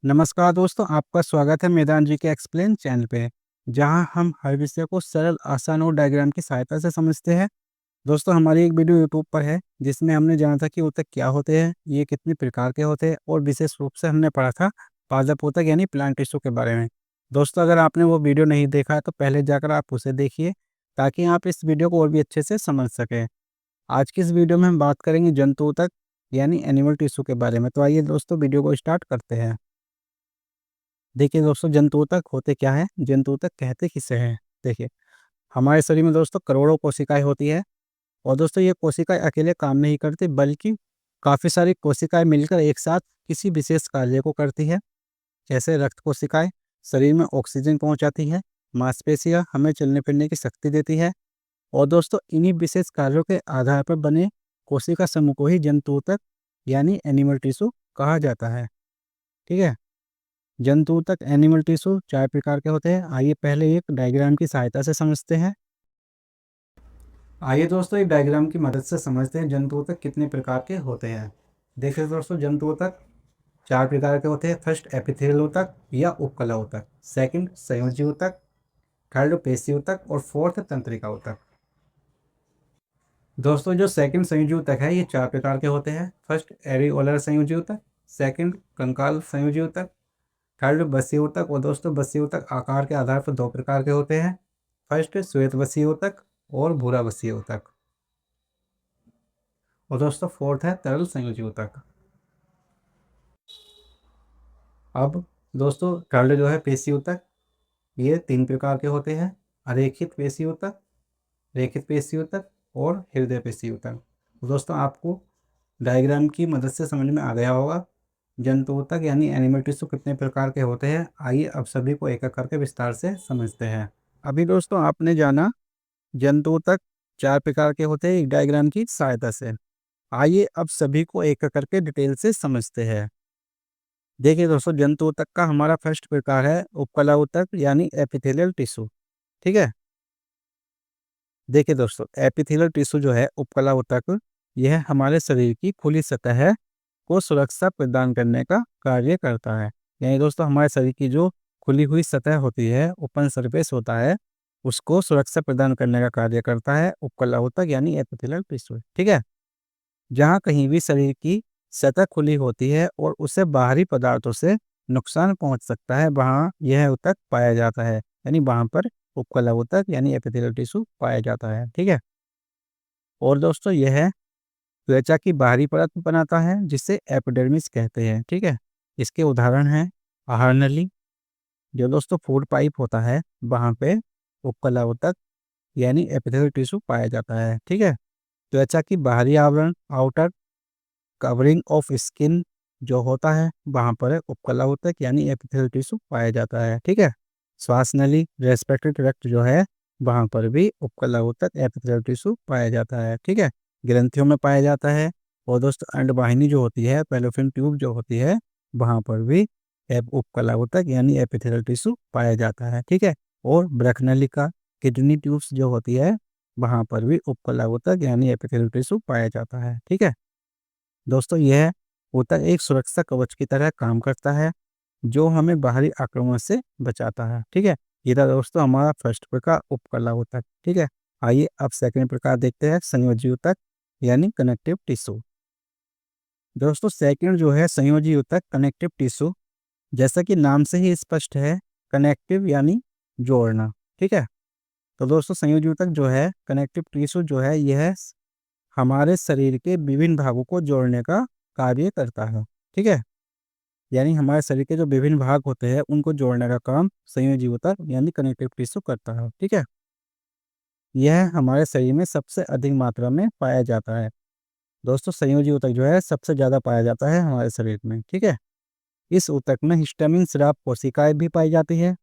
नमस्कार दोस्तों, आपका स्वागत है मैदान जी के एक्सप्लेन चैनल पे, जहां हम हर विषय को सरल, आसान और डायग्राम की सहायता से समझते हैं। दोस्तों, हमारी एक वीडियो यूट्यूब पर है, जिसमें हमने जाना था कि ऊतक क्या होते हैं, ये कितने प्रकार के होते हैं और विशेष रूप से हमने पढ़ा था पादप ऊतक यानी प्लांट टिश्यू के बारे में। दोस्तों, अगर आपने वो वीडियो नहीं देखा है, तो पहले जाकर आप उसे देखिए, ताकि आप इस वीडियो को और भी अच्छे से समझ सकें। आज की इस वीडियो में हम बात करेंगे जंतु ऊतक यानी एनिमल टिश्यू के बारे में। तो आइए दोस्तों, वीडियो को स्टार्ट करते हैं। देखिए दोस्तों, जंतु ऊतक होते क्या हैं? जंतु ऊतक कहते किसे हैं? देखिए, हमारे शरीर में दोस्तों करोड़ों कोशिकाएं होती है। और दोस्तों, ये कोशिकाएं अकेले काम नहीं करती, बल्कि काफ़ी सारी कोशिकाएं मिलकर एक साथ किसी विशेष कार्य को करती है। जैसे रक्त कोशिकाएं शरीर में ऑक्सीजन पहुंचाती है, मांसपेशियां हमें चलने फिरने की शक्ति देती है। और दोस्तों, इन्हीं विशेष कार्यों के आधार पर बने कोशिका समूह को ही जंतु ऊतक यानी एनिमल टिश्यू कहा जाता है। ठीक है। जंतु ऊतक एनिमल टिश्यू 4 प्रकार के होते हैं। आइए पहले एक डायग्राम की सहायता से समझते हैं। आइए दोस्तों, एक डायग्राम की मदद से समझते हैं जंतु ऊतक कितने प्रकार के होते हैं। देखिए दोस्तों, जंतु ऊतक 4 प्रकार के होते हैं। फर्स्ट एपिथेलियल ऊतक या उपकला ऊतक, सेकंड संयोजी ऊतक, थर्ड पेशी ऊतक और फोर्थ तंत्रिका ऊतक। दोस्तों, जो सेकंड संयोजी ऊतक है, ये 4 प्रकार के होते हैं। फर्स्ट एरिओलर संयोजी ऊतक, सेकंड कंकाल संयोजी ऊतक, थर्ड बसीय ऊतक। और दोस्तों, बसीय ऊतक आकार के आधार पर 2 प्रकार के होते हैं। फर्स्ट श्वेत बसीय ऊतक और भूरा बसीय ऊतक। और दोस्तों, फोर्थ है तरल संयोजी ऊतक। अब दोस्तों, थर्ड जो है पेशी ऊतक, ये 3 प्रकार के होते हैं। अरेखित पेशी ऊतक, रेखित पेशी ऊतक और हृदय पेशी ऊतक। दोस्तों, आपको डायग्राम की मदद से समझ में आ गया होगा जंतु ऊतक यानी एनिमल टिश्यू कितने प्रकार के होते हैं। आइए अब सभी को एक एक करके विस्तार से समझते हैं। अभी दोस्तों, आपने जाना जंतु ऊतक 4 प्रकार के होते हैं एक डायग्राम की सहायता से। आइए अब सभी को एक एक करके डिटेल से समझते हैं। देखिए दोस्तों, जंतु ऊतक का हमारा फर्स्ट प्रकार है उपकला ऊतक यानी एपिथेलियल टिश्यू। ठीक है। देखिए दोस्तों, एपिथेलियल टिश्यू जो है उपकला ऊतक, यह हमारे शरीर की खुली सतह को सुरक्षा प्रदान करने का कार्य करता है। यानी दोस्तों, हमारे शरीर की जो खुली हुई सतह होती है, ओपन सरफेस होता है, उसको सुरक्षा प्रदान करने का कार्य करता है उपकला ऊतक यानी एपिथेलियल टिश्यू। ठीक है। जहाँ कहीं भी शरीर की सतह खुली होती है और उसे बाहरी पदार्थों से नुकसान पहुंच सकता है, वहाँ यह ऊतक पाया जाता है। यानी वहाँ पर उपकला ऊतक यानी एपिथेलियल टिश्यू पाया जाता है। ठीक है। और दोस्तों, यह त्वचा की बाहरी परत बनाता है, जिसे एपिडर्मिस कहते हैं। ठीक है। इसके उदाहरण हैं आहार नली, जो दोस्तों फूड पाइप होता है, वहाँ पे उपकला ऊतक यानी एपिथेलियल टिश्यू पाया जाता है। ठीक है। त्वचा की बाहरी आवरण आउटर कवरिंग ऑफ स्किन जो होता है, वहाँ पर उपकला ऊतक यानी एपिथेलियल टिश्यू पाया जाता है। ठीक है। श्वास नली रेस्पिरेटरी ट्रैक्ट जो है, वहाँ पर भी उपकला ऊतक एपिथेलियल टिश्यू पाया जाता है। ठीक है। ग्रंथियों में पाया जाता है। और दोस्तों, अंडवाहिनी जो होती है, फैलोपियन ट्यूब जो होती है, वहाँ पर भी उपकला ऊतक यानी एपिथेलियल टिश्यू पाया जाता है। ठीक है। और वृक्क नलिका किडनी ट्यूब्स जो होती है, वहाँ पर भी उपकला ऊतक यानी एपिथेलियल टिश्यू पाया जाता है। ठीक है। दोस्तों, यह ऊतक एक सुरक्षा कवच की तरह काम करता है, जो हमें बाहरी आक्रमण से बचाता है। ठीक है। ये था दोस्तों हमारा फर्स्ट प्रकार उपकला ऊतक। ठीक है। आइए अब सेकंड प्रकार देखते हैं संयोजी ऊतक यानी कनेक्टिव टिश्यू। दोस्तों, सेकंड जो है संयोजी ऊतक कनेक्टिव टिश्यू, जैसा कि नाम से ही स्पष्ट है, कनेक्टिव यानी जोड़ना। ठीक है। तो दोस्तों, संयोजी ऊतक जो है कनेक्टिव टिश्यू जो है, यह हमारे शरीर के विभिन्न भागों को जोड़ने का कार्य करता है। ठीक है। यानी हमारे शरीर के जो विभिन्न भाग होते हैं, उनको जोड़ने का काम संयोजी ऊतक यानी कनेक्टिव टिश्यू करता है। ठीक है। यह हमारे शरीर में सबसे अधिक मात्रा में पाया जाता है। दोस्तों, संयोजी ऊतक जो है सबसे ज़्यादा पाया जाता है हमारे शरीर में। ठीक है। इस ऊतक में हिस्टामिन स्राव कोशिकाएं भी पाई जाती है।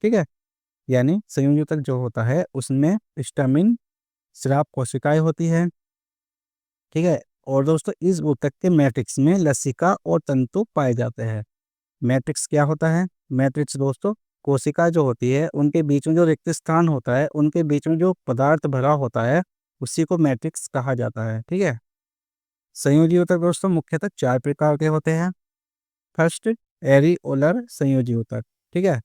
ठीक है। यानी संयोजी ऊतक जो होता है, उसमें हिस्टामिन स्राव कोशिकाएं होती है। ठीक है। और दोस्तों, इस ऊतक के मैट्रिक्स में लसिका और तंतु पाए जाते हैं। मैट्रिक्स क्या होता है? मैट्रिक्स दोस्तों कोशिका जो होती है, उनके बीच में जो रिक्त स्थान होता है, उनके बीच में जो पदार्थ भरा होता है, उसी को मैट्रिक्स कहा जाता है। ठीक है। संयोजी ऊतक दोस्तों मुख्यतः 4 प्रकार के होते हैं। फर्स्ट एरिओलर संयोजी ऊतक। ठीक है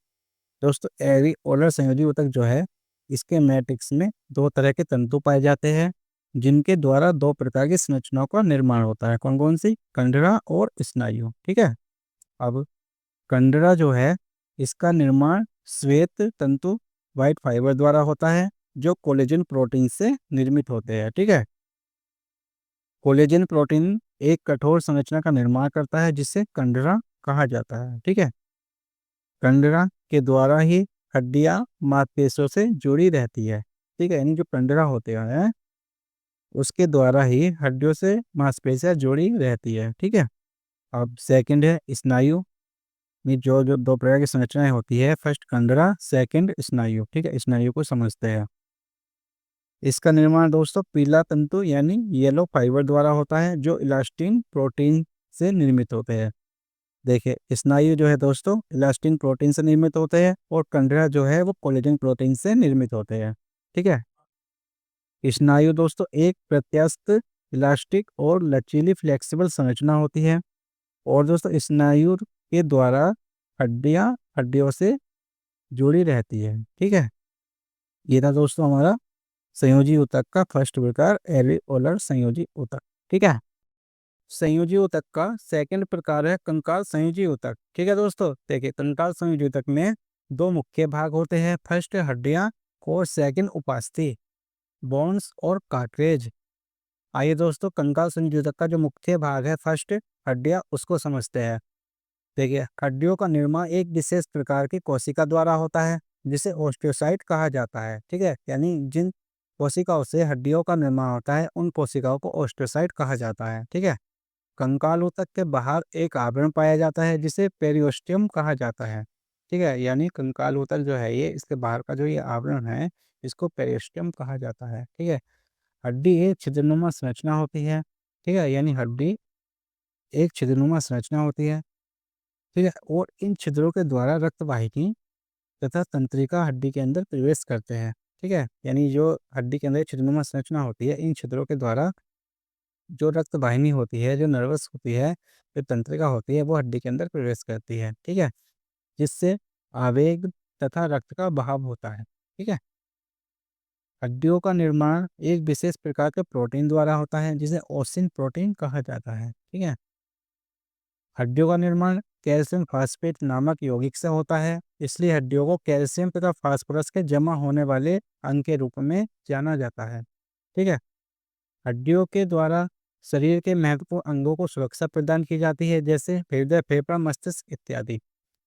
दोस्तों, एरिओलर संयोजी ऊतक जो है, इसके मैट्रिक्स में दो तरह के तंतु पाए जाते हैं जिनके द्वारा दो प्रकार की संरचनाओं का निर्माण होता है। कौन कौन सी? कंडरा और स्नायु। ठीक है, अब कंडरा जो है, इसका निर्माण श्वेत तंतु व्हाइट फाइबर द्वारा होता है जो कोलेजन प्रोटीन से निर्मित होते हैं। ठीक है, कोलेजन प्रोटीन एक कठोर संरचना का निर्माण करता है जिसे कंडरा कहा जाता है। ठीक है, कंडरा के द्वारा ही हड्डियां मांसपेशियों से जुड़ी रहती है। ठीक है, यानी जो कंडरा होते हैं उसके द्वारा ही हड्डियों से मांसपेशियां जुड़ी रहती है। ठीक है, अब सेकंड है स्नायु में जो जो दो प्रकार की संरचनाएं होती है। फर्स्ट कंडरा, सेकंड स्नायु। ठीक है, स्नायु को समझते हैं। इसका निर्माण दोस्तों पीला तंतु यानी येलो फाइबर द्वारा होता है जो इलास्टिन प्रोटीन से निर्मित होते हैं। देखिए, स्नायु जो है दोस्तों इलास्टिन प्रोटीन से निर्मित होते हैं और कंडरा जो है वो कोलेजन प्रोटीन से निर्मित होते हैं। ठीक है, स्नायु दोस्तों एक प्रत्यास्थ, इलास्टिक और लचीली फ्लेक्सिबल संरचना होती है और दोस्तों स्नायु के द्वारा हड्डियां हड्डियों से जुड़ी रहती है। ठीक है, ये था दोस्तों हमारा संयोजी ऊतक का फर्स्ट प्रकार, एरिओलर संयोजी ऊतक। ठीक है, संयोजी ऊतक का सेकंड प्रकार है कंकाल संयोजी ऊतक। ठीक है दोस्तों, देखिए कंकाल संयोजी ऊतक में दो मुख्य भाग होते हैं। फर्स्ट हड्डियां और सेकंड उपास्थि, बोन्स और कार्ट्रेज। आइए दोस्तों, कंकाल संयोजी ऊतक का जो मुख्य भाग है फर्स्ट हड्डियां, उसको समझते हैं। देखिए, हड्डियों का निर्माण एक विशेष प्रकार की कोशिका द्वारा होता है जिसे ओस्टियोसाइट कहा जाता है। ठीक है, यानी जिन कोशिकाओं से हड्डियों का निर्माण होता है उन कोशिकाओं को ओस्टियोसाइट कहा जाता है। ठीक है, कंकाल ऊतक के बाहर एक आवरण पाया जाता है जिसे पेरियोस्टियम कहा जाता है। ठीक है, यानी कंकाल ऊतक जो है ये, इसके बाहर का जो ये आवरण है इसको पेरियोस्टियम कहा जाता है। ठीक है, हड्डी एक छिद्रनुमा संरचना होती है। ठीक है, यानी हड्डी एक छिद्रनुमा संरचना होती है। ठीक है, और इन छिद्रों के द्वारा रक्त वाहिनी तथा तंत्रिका हड्डी के अंदर प्रवेश करते हैं। ठीक है, यानी जो हड्डी के अंदर छिद्रनुमा संरचना होती है, इन छिद्रों के द्वारा जो रक्त वाहिनी होती है, जो नर्वस होती है, जो तंत्रिका होती है, वो हड्डी के अंदर प्रवेश करती है। ठीक है, जिससे आवेग तथा रक्त का बहाव होता है। ठीक है, हड्डियों का निर्माण एक विशेष प्रकार के प्रोटीन द्वारा होता है जिसे ओसिन प्रोटीन कहा जाता है। ठीक है, हड्डियों का निर्माण कैल्शियम फास्फेट नामक यौगिक से होता है, इसलिए हड्डियों को कैल्शियम तथा फास्फोरस के जमा होने वाले अंग के रूप में जाना जाता है। ठीक है, हड्डियों के द्वारा शरीर के महत्वपूर्ण अंगों को सुरक्षा प्रदान की जाती है जैसे हृदय, फेफड़ा, मस्तिष्क इत्यादि।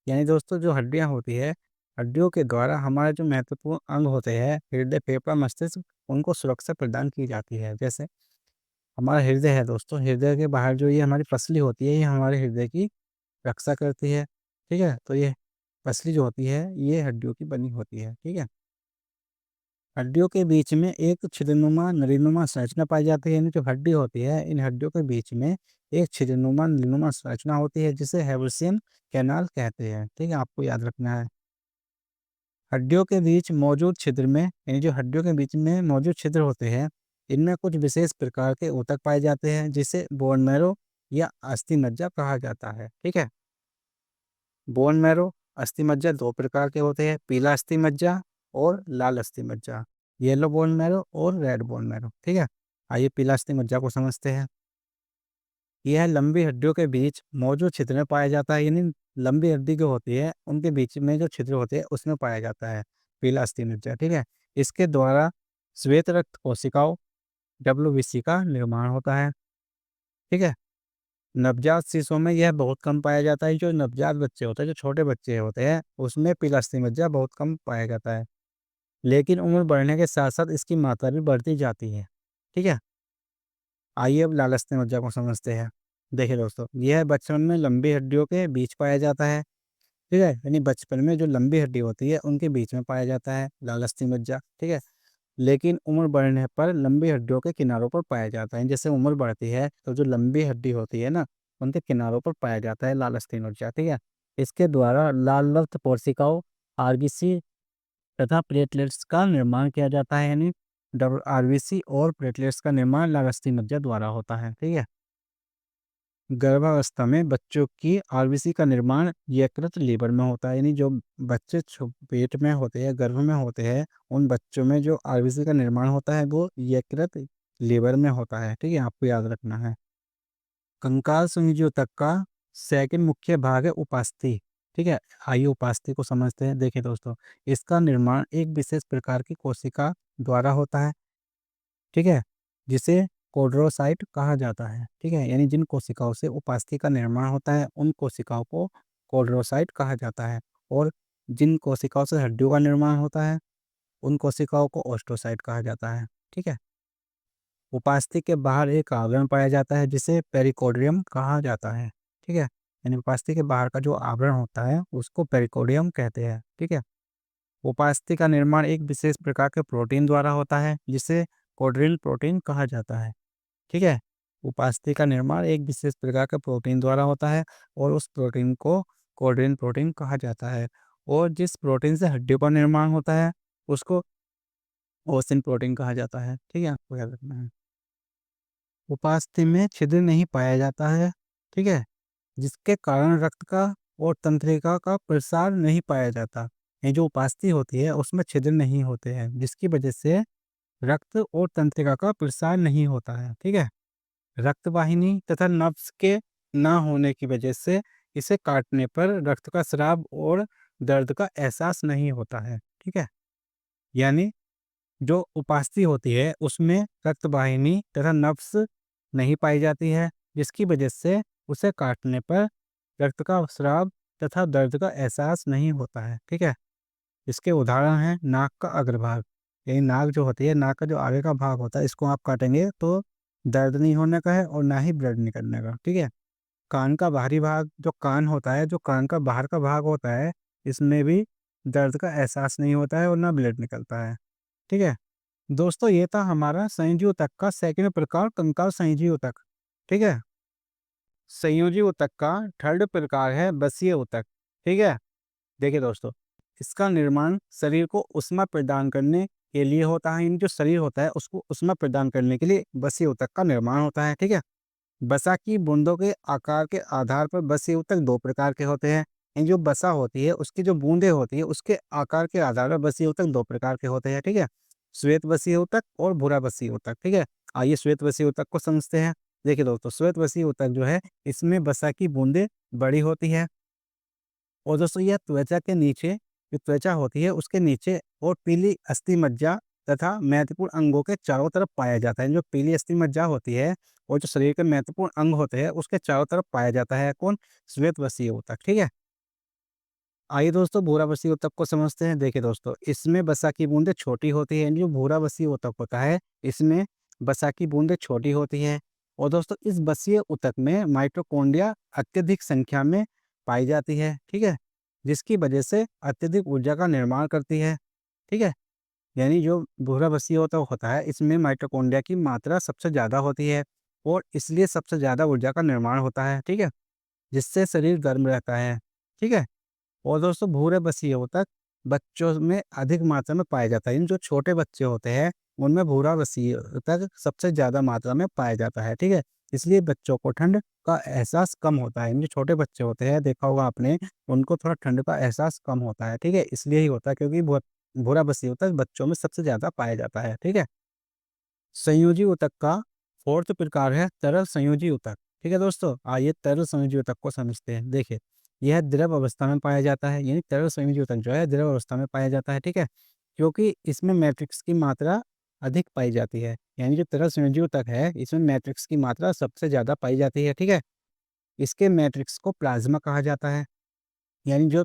यानी दोस्तों जो हड्डियां होती है, हड्डियों के द्वारा हमारे जो महत्वपूर्ण अंग होते हैं, हृदय, फेफड़ा, मस्तिष्क, उनको सुरक्षा प्रदान की जाती है। जैसे हमारा हृदय है दोस्तों, हृदय के बाहर जो ये हमारी पसली होती है, ये हमारे हृदय की रक्षा करती है। ठीक है, तो ये पसली जो होती है ये हड्डियों की बनी होती है। ठीक है, हड्डियों के बीच में एक छिद्रनुमा नलीनुमा संरचना पाई जाती है। यानी जो हड्डी होती है, इन हड्डियों के बीच में एक छिद्रनुमा नलीनुमा संरचना होती है जिसे हेवल्सियन कैनाल कहते हैं। ठीक है, आपको याद रखना है। हड्डियों के बीच मौजूद छिद्र में, यानी जो हड्डियों के बीच में मौजूद छिद्र होते हैं, इनमें कुछ विशेष प्रकार के ऊतक पाए जाते हैं जिसे बोन मैरो या अस्थि मज्जा कहा जाता है। ठीक है, बोन मैरो, अस्थि मज्जा दो प्रकार के होते हैं, पीला अस्थि मज्जा और लाल अस्थि मज्जा, येलो बोन मैरो और रेड बोन मैरो। ठीक है, आइए पीला अस्थि मज्जा को समझते हैं। यह लंबी हड्डियों के बीच मौजूद छिद्र में पाया जाता है, यानी लंबी हड्डी जो होती है उनके बीच में जो छिद्र होते हैं उसमें पाया जाता है पीला अस्थि मज्जा। ठीक है, इसके द्वारा श्वेत रक्त कोशिकाओं, डब्ल्यूबीसी का निर्माण होता है। ठीक है, नवजात शिशुओं में यह बहुत कम पाया जाता है। जो नवजात बच्चे होते हैं, जो छोटे बच्चे होते हैं, उसमें पीला अस्थि मज्जा बहुत कम पाया जाता है, लेकिन उम्र बढ़ने के साथ साथ इसकी मात्रा भी बढ़ती जाती है। ठीक है, आइए अब लाल अस्थि मज्जा को समझते हैं। देखिए दोस्तों, यह बचपन में लंबी हड्डियों के बीच पाया जाता है। ठीक है, यानी बचपन में जो लंबी हड्डी होती है उनके बीच में पाया जाता है लाल अस्थि मज्जा। ठीक है, लेकिन उम्र बढ़ने पर लंबी हड्डियों के किनारों पर पाया जाता है। जैसे उम्र बढ़ती है तो जो लंबी हड्डी होती है ना, उनके किनारों पर पाया जाता है लाल अस्थि मज्जा। ठीक है, इसके द्वारा लाल रक्त कोशिकाओं, आरबीसी तथा प्लेटलेट्स का निर्माण किया जाता है। यानी आरबीसी और प्लेटलेट्स का निर्माण लाल अस्थि मज्जा द्वारा होता है। ठीक है, गर्भावस्था में बच्चों की आरबीसी का निर्माण यकृत लीवर में होता है। यानी जो बच्चे पेट में होते हैं, गर्भ में होते हैं, उन बच्चों में जो आरबीसी का निर्माण होता है वो यकृत लीवर में होता है। ठीक है, आपको याद रखना है। कंकाल संयोजी ऊतक का सेकंड मुख्य भाग है उपास्थि। ठीक है, आइए उपास्थि को समझते हैं। देखिए दोस्तों, इसका निर्माण एक विशेष प्रकार की कोशिका द्वारा होता है। ठीक है, जिसे कोर्डरोसाइट कहा जाता है। ठीक है, यानी जिन कोशिकाओं से उपास्थि का निर्माण होता है उन कोशिकाओं को कोर्डरोसाइट कहा जाता है, और जिन कोशिकाओं से हड्डियों का निर्माण होता है उन कोशिकाओं को ओस्टोसाइट कहा जाता है। ठीक है, उपास्थि के बाहर एक आवरण पाया जाता है जिसे पेरिकोर्डियम कहा जाता है। ठीक है, यानी उपास्थि के बाहर का जो आवरण होता है उसको पेरिकोर्डियम कहते हैं। ठीक है, उपास्थि का निर्माण एक विशेष प्रकार के प्रोटीन द्वारा होता है जिसे कोड्रिल प्रोटीन कहा जाता है। ठीक है, उपास्थि का निर्माण एक विशेष प्रकार के प्रोटीन द्वारा होता है और उस प्रोटीन को कोड्रिल प्रोटीन कहा जाता है, और जिस प्रोटीन से हड्डियों का निर्माण होता है उसको ओसिन प्रोटीन कहा जाता है। ठीक है, आपको याद रखना है। उपास्थि में छिद्र नहीं पाया जाता है। ठीक है, जिसके कारण रक्त का और तंत्रिका का प्रसार नहीं पाया जाता। ये जो उपास्थि होती है उसमें छिद्र नहीं होते हैं, जिसकी वजह से रक्त और तंत्रिका का प्रसार नहीं होता है। ठीक है, रक्त वाहिनी तथा नब्ज के ना होने की वजह से इसे काटने पर रक्त का स्राव और दर्द का एहसास नहीं होता है। ठीक है, यानी जो उपास्थि होती है उसमें रक्त वाहिनी तथा नब्ज नहीं पाई जाती है, जिसकी वजह से उसे काटने पर रक्त का स्राव तथा दर्द का एहसास नहीं होता है। ठीक है, इसके उदाहरण हैं नाक का अग्रभाग। यही नाक जो होती है, नाक का जो आगे का भाग होता है, इसको आप काटेंगे तो दर्द नहीं होने का है और ना ही ब्लड निकलने का। ठीक है, कान का बाहरी भाग, जो कान होता है, जो कान का बाहर का भाग होता है, इसमें भी दर्द का एहसास नहीं होता है और ना ब्लड निकलता है। ठीक है दोस्तों, ये था हमारा संयोजी ऊतक का सेकंड प्रकार, कंकाल संयोजी ऊतक। ठीक है, संयोजी ऊतक का थर्ड प्रकार है बसीय ऊतक। ठीक है, देखिए दोस्तों, इसका निर्माण शरीर को ऊष्मा प्रदान करने के लिए होता है। इन जो शरीर होता है उसको ऊष्मा प्रदान करने के लिए बसीय ऊतक का निर्माण होता है। ठीक है, बसा की बूंदों के आकार के आधार पर बसीय ऊतक दो प्रकार के होते हैं। इन जो बसा होती है उसकी जो बूंदे होती है उसके आकार के आधार पर बसीय ऊतक दो प्रकार के होते हैं। ठीक है, श्वेत बसीय ऊतक और भूरा बसीय ऊतक। ठीक है, आइए श्वेत बसीय ऊतक को समझते हैं। देखिए दोस्तों, श्वेत बसीय ऊतक जो है इसमें बसा की बूंदे बड़ी होती है, और दोस्तों यह त्वचा के नीचे, जो त्वचा होती है उसके नीचे और पीली अस्थि मज्जा तथा महत्वपूर्ण अंगों के चारों तरफ पाया जाता है। जो पीली अस्थि मज्जा होती है और जो शरीर के महत्वपूर्ण अंग होते हैं उसके चारों तरफ पाया जाता है। कौन? श्वेत बसीय ऊतक। ठीक है, आइए दोस्तों भूरा बसीय ऊतक को समझते हैं। देखिए दोस्तों, इसमें बसा की बूंदें छोटी होती हैं। जो भूरा बसीय ऊतक होता है इसमें बसा की बूंदें छोटी होती हैं, और दोस्तों इस बसीय ऊतक में माइटोकॉन्ड्रिया अत्यधिक संख्या में पाई जाती है। ठीक है, जिसकी वजह से अत्यधिक ऊर्जा का निर्माण करती है। ठीक है, यानी जो भूरा बसीय ऊतक होता है इसमें माइटोकॉन्ड्रिया की मात्रा सबसे ज़्यादा होती है, और इसलिए सबसे ज़्यादा ऊर्जा का निर्माण होता है। ठीक है, जिससे शरीर गर्म रहता है। ठीक है, और दोस्तों भूरे बसीय ऊतक बच्चों में अधिक मात्रा में पाया जाता है। इन जो छोटे बच्चे होते हैं उनमें भूरा बसीय ऊतक सबसे ज़्यादा मात्रा में पाया जाता है। ठीक है, इसलिए बच्चों को ठंड का एहसास कम होता है। इन जो छोटे बच्चे होते हैं, देखा होगा आपने, उनको थोड़ा ठंड का एहसास कम होता है। ठीक है, इसलिए ही होता है क्योंकि भूरा बसीय ऊतक बच्चों में सबसे ज़्यादा पाया जाता है। ठीक है, संयोजी ऊतक का फोर्थ प्रकार है तरल संयोजी ऊतक। ठीक है दोस्तों, आइए तरल संयोजी ऊतक को समझते हैं। देखिए, यह द्रव अवस्था में पाया जाता है, यानी तरल संयोजी ऊतक जो है द्रव अवस्था में पाया जाता है। ठीक है, क्योंकि इसमें मैट्रिक्स की मात्रा अधिक पाई जाती है। यानी जो तरल संयोजी ऊतक है इसमें मैट्रिक्स की मात्रा सबसे ज़्यादा पाई जाती है। ठीक है, इसके मैट्रिक्स को प्लाज्मा कहा जाता है। यानी जो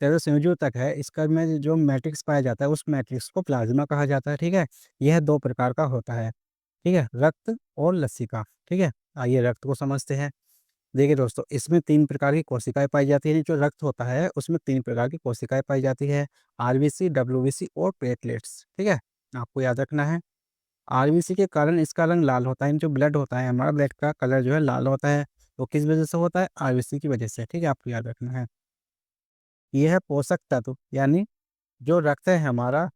तरल संयोजी ऊतक है इसका में जो मैट्रिक्स पाया जाता है उस मैट्रिक्स को प्लाज्मा कहा जाता है। ठीक है, यह दो प्रकार का होता है। ठीक है, रक्त और लसिका। ठीक है, आइए रक्त को समझते हैं। देखिए दोस्तों, इसमें 3 प्रकार की कोशिकाएँ पाई जाती हैं। जो रक्त होता है उसमें 3 प्रकार की कोशिकाएँ पाई जाती है, आरबीसी, डब्ल्यूबीसी और प्लेटलेट्स। ठीक है, आपको याद रखना है। आरबीसी के कारण इसका रंग लाल होता है। जो ब्लड होता है, हमारा ब्लड का कलर जो है लाल होता है, वो किस वजह से होता है? आरबीसी की वजह से। ठीक है, आपको याद रखना है। ये है पोषक तत्व, यानी जो रक्त है हमारा,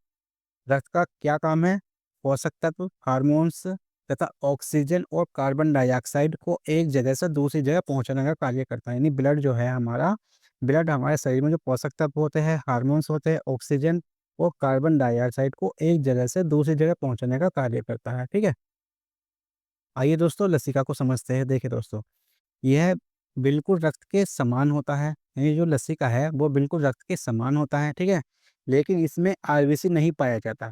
रक्त का क्या काम है? पोषक तत्व, हार्मोन्स तथा ऑक्सीजन और कार्बन डाइऑक्साइड को एक जगह से दूसरी जगह पहुंचाने का कार्य करता है। यानी ब्लड जो है हमारा, ब्लड हमारे शरीर में जो पोषक तत्व होते हैं, हार्मोन्स होते हैं, ऑक्सीजन और कार्बन डाइऑक्साइड को एक जगह से दूसरी जगह पहुंचाने का कार्य करता है। ठीक है। आइए दोस्तों लसिका को समझते हैं। देखिए दोस्तों, यह बिल्कुल रक्त के समान होता है। ये जो लसिका है वो बिल्कुल रक्त के समान होता है। ठीक है। लेकिन इसमें आरबीसी नहीं पाया जाता।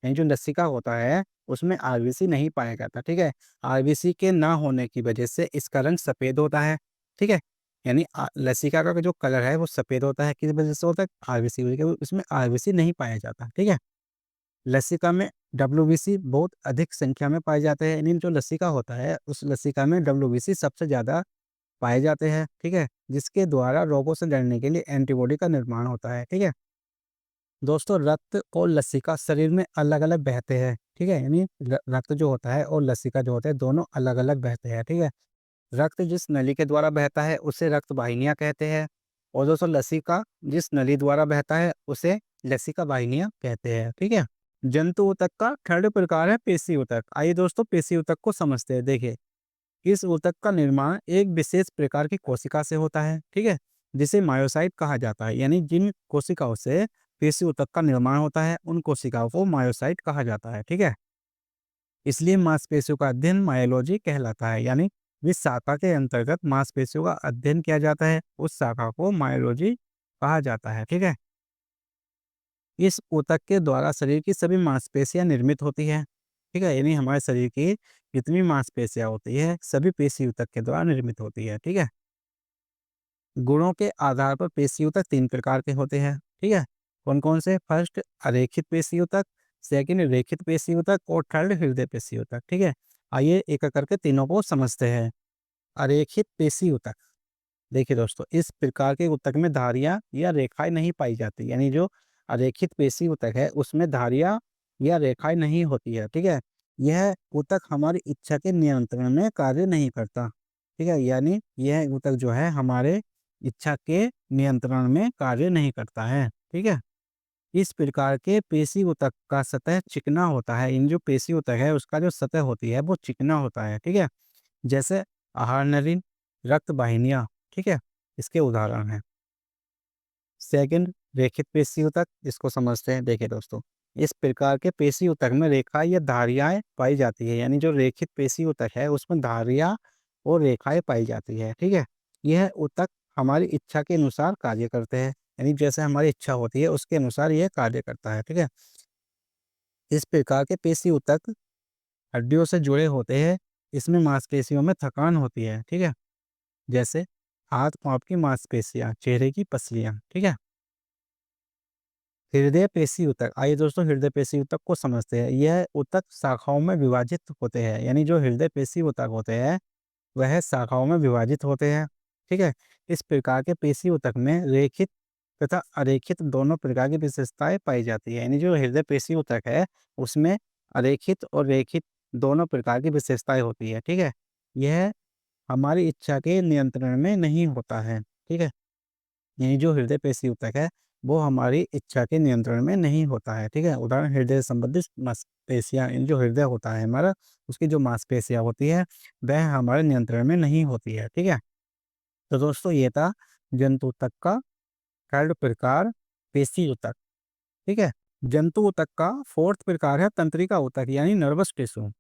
यानी जो लसिका होता है उसमें आरबीसी नहीं पाया जाता। ठीक है। आरबीसी के ना होने की वजह से इसका रंग सफ़ेद होता है। ठीक है। यानी लसिका का जो कलर है वो सफ़ेद होता है, किस वजह से होता है? आरबीसी वजह से। इसमें आरबीसी नहीं पाया जाता। ठीक है। लसिका में डब्ल्यूबीसी बहुत अधिक संख्या में पाए जाते हैं। यानी जो लसिका होता है उस लसिका में डब्ल्यूबीसी सबसे ज़्यादा पाए जाते हैं। ठीक है। जिसके द्वारा रोगों से लड़ने के लिए एंटीबॉडी का निर्माण होता है। ठीक है। दोस्तों, रक्त और लसिका शरीर में अलग-अलग बहते हैं। ठीक है। यानी रक्त जो होता है और लसिका जो होता है दोनों अलग-अलग बहते हैं। ठीक है। रक्त जिस नली के द्वारा बहता है उसे रक्त वाहिनियाँ कहते हैं, और दोस्तों लसिका जिस नली द्वारा बहता है उसे लसिका वाहिनियाँ कहते हैं। ठीक है। जंतु ऊतक का थर्ड प्रकार है पेशी ऊतक। आइए दोस्तों पेशी ऊतक को समझते हैं। देखिए, इस ऊतक का निर्माण एक विशेष प्रकार की कोशिका से होता है। ठीक है। जिसे मायोसाइट कहा जाता है। यानी जिन कोशिकाओं से पेशी ऊतक का निर्माण होता है उन कोशिकाओं को मायोसाइट कहा जाता है। ठीक है। इसलिए मांसपेशियों का अध्ययन मायोलॉजी कहलाता है। यानी जिस शाखा के अंतर्गत मांसपेशियों का अध्ययन किया जाता है उस शाखा को मायोलॉजी कहा जाता है। ठीक है। इस ऊतक के द्वारा शरीर की सभी मांसपेशियां निर्मित होती है। ठीक है। यानी हमारे शरीर की जितनी मांसपेशियां होती है सभी पेशी ऊतक के द्वारा निर्मित होती है। ठीक है। गुणों के आधार पर पेशी ऊतक तीन प्रकार के होते हैं। ठीक है। कौन कौन से? फर्स्ट अरेखित पेशी ऊतक, सेकंड रेखित पेशी ऊतक और थर्ड हृदय पेशी ऊतक। ठीक है। आइए एक एक करके तीनों को समझते हैं। अरेखित पेशी ऊतक। देखिए दोस्तों, इस प्रकार के ऊतक में धारियां या रेखाएं नहीं पाई जाती। यानी जो अरेखित पेशी ऊतक है उसमें धारियां या रेखाएं नहीं होती है। ठीक है। यह ऊतक हमारी इच्छा के नियंत्रण में कार्य नहीं करता। ठीक है। यानी यह ऊतक जो है हमारे इच्छा के नियंत्रण में कार्य नहीं करता है। ठीक है। इस प्रकार के पेशी ऊतक का सतह चिकना होता है। इन जो पेशी ऊतक है उसका जो सतह होती है वो चिकना होता है। ठीक है। जैसे आहार नली, रक्त वाहिनियां। ठीक है। इसके उदाहरण हैं। सेकंड रेखित पेशी ऊतक, इसको समझते हैं। देखिए दोस्तों, इस प्रकार के पेशी ऊतक में रेखा या धारियां पाई जाती है। यानी जो रेखित पेशी ऊतक है उसमें धारियां और रेखाएं पाई जाती है। ठीक है। यह ऊतक हमारी इच्छा के अनुसार कार्य करते हैं। यानी जैसे हमारी इच्छा होती है उसके अनुसार यह कार्य करता है। ठीक है। इस प्रकार के पेशी ऊतक हड्डियों से जुड़े होते हैं। इसमें मांसपेशियों में थकान होती है। ठीक है। जैसे हाथ पांव की मांसपेशियां, चेहरे की पसलियां। ठीक है। हृदय पेशी ऊतक। आइए दोस्तों हृदय पेशी ऊतक को समझते हैं। यह ऊतक शाखाओं में विभाजित होते हैं। यानी जो हृदय पेशी ऊतक होते हैं वह शाखाओं में विभाजित होते हैं। ठीक है। इस प्रकार के पेशी ऊतक में रेखित तथा अरेखित दोनों प्रकार की विशेषताएं पाई जाती है। यानी जो हृदय पेशी ऊतक है उसमें अरेखित और रेखित दोनों प्रकार की विशेषताएं होती है। ठीक है। यह हमारी इच्छा के नियंत्रण में नहीं होता है। ठीक है। यानी जो हृदय पेशी ऊतक है वो हमारी इच्छा के नियंत्रण में नहीं होता है। ठीक है। उदाहरण हृदय संबंधित मांसपेशियां, इन जो हृदय होता है हमारा उसकी जो मांसपेशियां होती है वह हमारे नियंत्रण में नहीं होती है। ठीक है। तो दोस्तों ये था जंतु ऊतक का थर्ड प्रकार पेशी ऊतक। ठीक है। जंतु ऊतक का फोर्थ प्रकार है तंत्रिका ऊतक यानी नर्वस टिश्यू।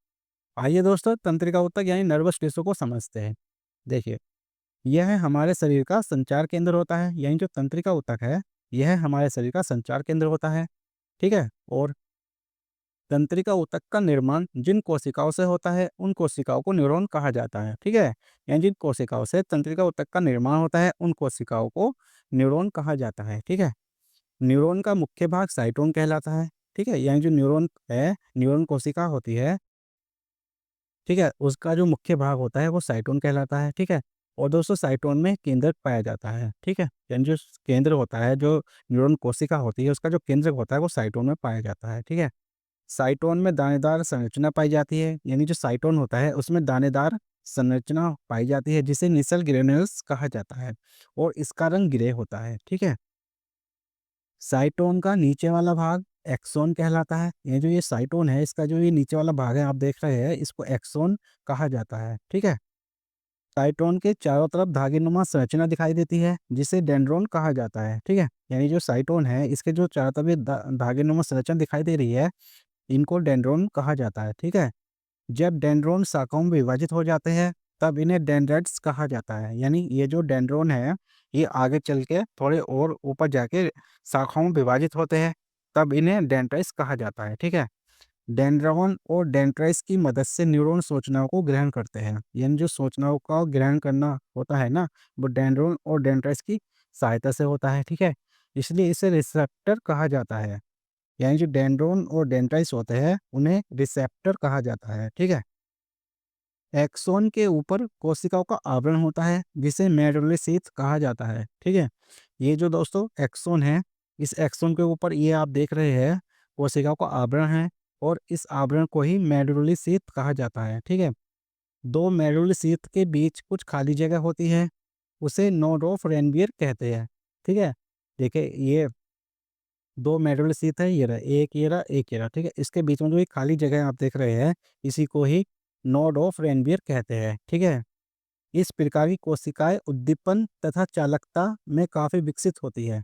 आइए दोस्तों तंत्रिका ऊतक यानी नर्वस टिश्यू को समझते हैं। देखिए, यह हमारे शरीर का संचार केंद्र होता है। यानी जो तंत्रिका ऊतक है यह हमारे शरीर का संचार केंद्र होता है। ठीक है। और तंत्रिका ऊतक का निर्माण जिन कोशिकाओं से होता है उन कोशिकाओं को न्यूरॉन कहा जाता है। ठीक है। यानी जिन कोशिकाओं से तंत्रिका ऊतक का निर्माण होता है उन कोशिकाओं को न्यूरॉन कहा जाता है। ठीक है। न्यूरॉन का मुख्य भाग साइटोन कहलाता है। ठीक है। यानी जो न्यूरॉन है, न्यूरॉन कोशिका होती है, ठीक है, उसका जो मुख्य भाग होता है वो साइटोन कहलाता है। ठीक है। और दोस्तों साइटोन में केंद्रक पाया जाता है। ठीक है। यानी जो केंद्र होता है, जो न्यूरॉन कोशिका होती है उसका जो केंद्रक होता है वो साइटोन में पाया जाता है। ठीक है। साइटोन में दानेदार संरचना पाई जाती है। यानी जो साइटोन होता है उसमें दानेदार संरचना पाई जाती है जिसे निसल ग्रेन्यूल्स कहा जाता है और इसका रंग ग्रे होता है। ठीक है। साइटोन का नीचे वाला भाग एक्सॉन कहलाता है। ये जो ये साइटोन है, इसका जो ये नीचे वाला भाग है आप देख रहे हैं, इसको एक्सॉन कहा जाता है, ठीक है। साइटोन के चारों तरफ धागेनुमा संरचना दिखाई देती है, जिसे डेंड्रोन कहा जाता है, ठीक है। यानी जो साइटोन है, इसके जो चारों तरफ ये धागेनुमा संरचना दिखाई दे रही है, इनको डेंड्रोन कहा जाता है, ठीक है। जब डेंड्रोन शाखाओं में विभाजित हो जाते हैं, तब इन्हें डेंड्राइट्स कहा जाता है। यानी ये जो डेंड्रोन है, ये आगे चल के थोड़े और ऊपर जाके शाखाओं में विभाजित होते हैं, तब इन्हें डेंड्राइट्स कहा जाता है, ठीक है। डेंड्रोन और डेंड्राइट्स की मदद से न्यूरॉन सूचनाओं को ग्रहण करते हैं। यानी जो सूचनाओं का ग्रहण करना होता है ना, वो डेंड्रोन और डेंड्राइट्स की सहायता से होता है, ठीक है। इसलिए इसे रिसेप्टर कहा जाता है। यानी जो डेंड्रोन और डेंड्राइट्स होते हैं, उन्हें रिसेप्टर कहा जाता है, ठीक है। एक्सोन के ऊपर कोशिकाओं का आवरण होता है, जिसे मेडुलरी शीथ कहा जाता है, ठीक है। ये जो दोस्तों एक्सोन है, इस एक्सोन के ऊपर ये आप देख रहे हैं कोशिकाओं का आवरण है, और इस आवरण को ही मेडुलरी शीथ कहा जाता है, ठीक है। दो मेडुलरी शीथ के बीच कुछ खाली जगह होती है, उसे नोड ऑफ रेनबियर कहते हैं, ठीक है। देखिए ये दो मेडुलरी शीथ है, ये रहा एक, ये रहा एक, ये रहा, ठीक है। इसके बीच में जो ये खाली जगह आप देख रहे हैं, इसी को ही नोड ऑफ रेनबियर कहते हैं, ठीक है। इस प्रकार की कोशिकाएं उद्दीपन तथा चालकता में काफी विकसित होती है।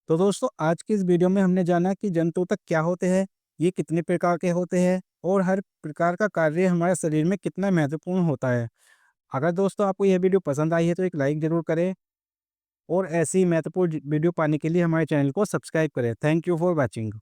तो दोस्तों आज की इस वीडियो में हमने जाना कि जंतुतक क्या होते हैं, ये कितने प्रकार के होते हैं, और हर प्रकार का कार्य हमारे शरीर में कितना महत्वपूर्ण होता है। अगर दोस्तों आपको यह वीडियो पसंद आई है तो एक लाइक जरूर करें, और ऐसी महत्वपूर्ण वीडियो पाने के लिए हमारे चैनल को सब्सक्राइब करें। Thank you for watching.